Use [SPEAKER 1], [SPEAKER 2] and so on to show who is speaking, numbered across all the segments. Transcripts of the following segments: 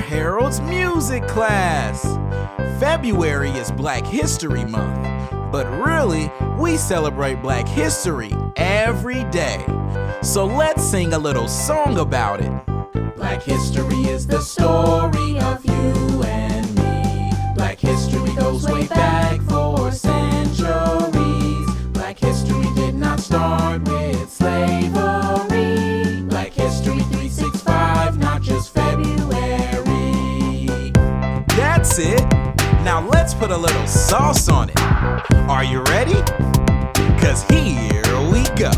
[SPEAKER 1] Harold's music class. February is Black History Month, but really, we celebrate Black history every day. So let's sing a little song about it. Black history is the story of you and me. Black history goes way back for centuries. Black history did not start with slavery. Black history 365, not just February. That's it. Now let's put a little sauce on it. Are you ready? 'Cause here we go.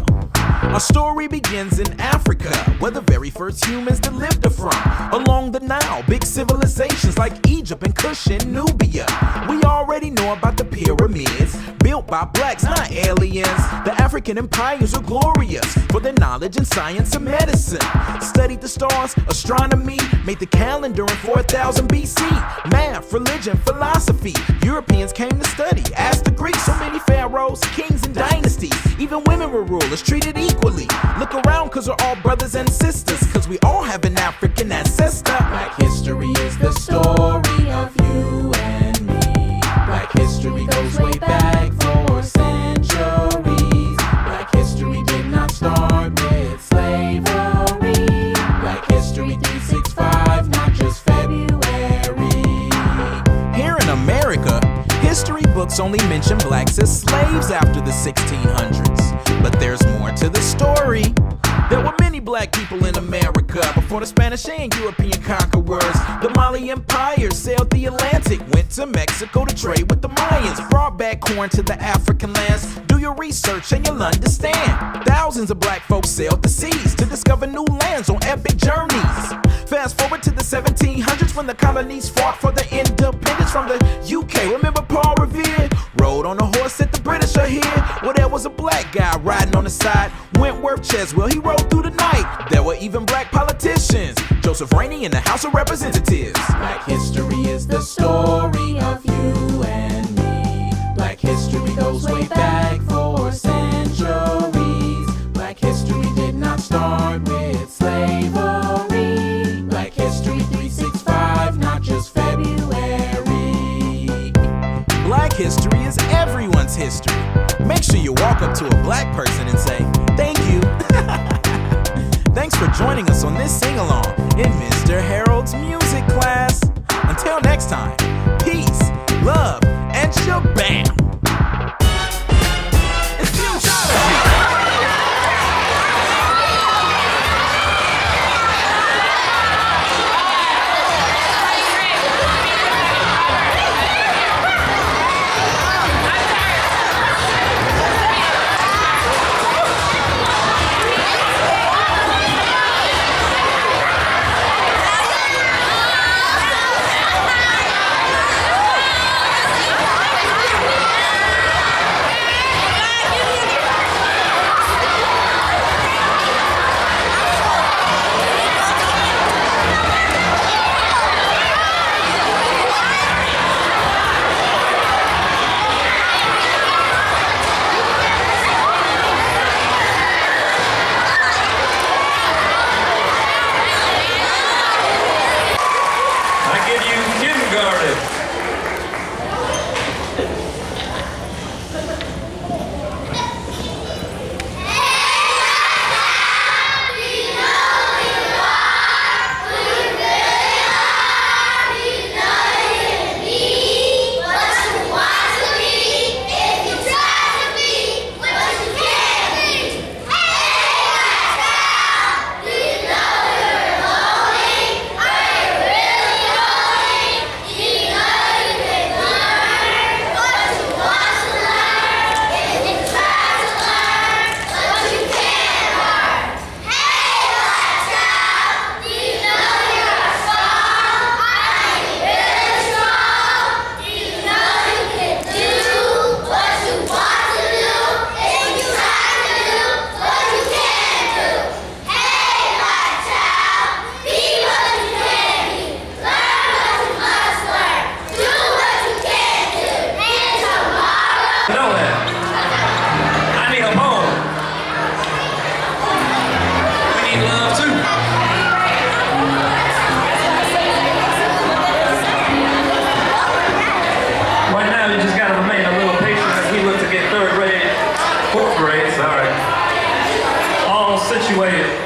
[SPEAKER 1] Our story begins in Africa, where the very first humans that lived are from. Along the Nile, big civilizations like Egypt and Kush and Nubia. We already know about the pyramids, built by blacks, not aliens. The African empires were glorious for their knowledge in science and medicine. Studied the stars, astronomy, made the calendar in 4000 BC. Math, religion, philosophy, Europeans came to study, as the Greeks. So many pharaohs, kings, and dynasties. Even women were rulers, treated equally. Look around, 'cause we're all brothers and sisters, 'cause we all have an African ancestor. Black history is the story of you and me. Black history goes way back for centuries. Black history did not start with slavery. Black history 365, not just February. Here in America, history books only mention blacks as slaves after the 1600s. But there's more to the story. There were many black people in America before the Spanish and European conquerors. The Mali Empire sailed the Atlantic, went to Mexico to trade with the Mayans, brought back corn to the African lands. Do your research and you'll understand. Thousands of black folks sailed the seas to discover new lands on epic journeys. Fast forward to the 1700s when the colonies fought for their independence from the UK. Remember Paul Revere? Rode on a horse that the British are here. Well, there was a black guy riding on the side, Wentworth Cheswell. He rode through the night. There were even black politicians, Joseph Rainey in the House of Representatives. Black history is the story of you and me. Black history goes way back for centuries. Black history did not start with slavery. Black history 365, not just February. Black history is everyone's history. Make sure you walk up to a black person and say, "Thank you." Thanks for joining us on this sing-along in Mr. Harold's music class. Until next time, peace, love, and shabam! It's Futurology!
[SPEAKER 2] situated.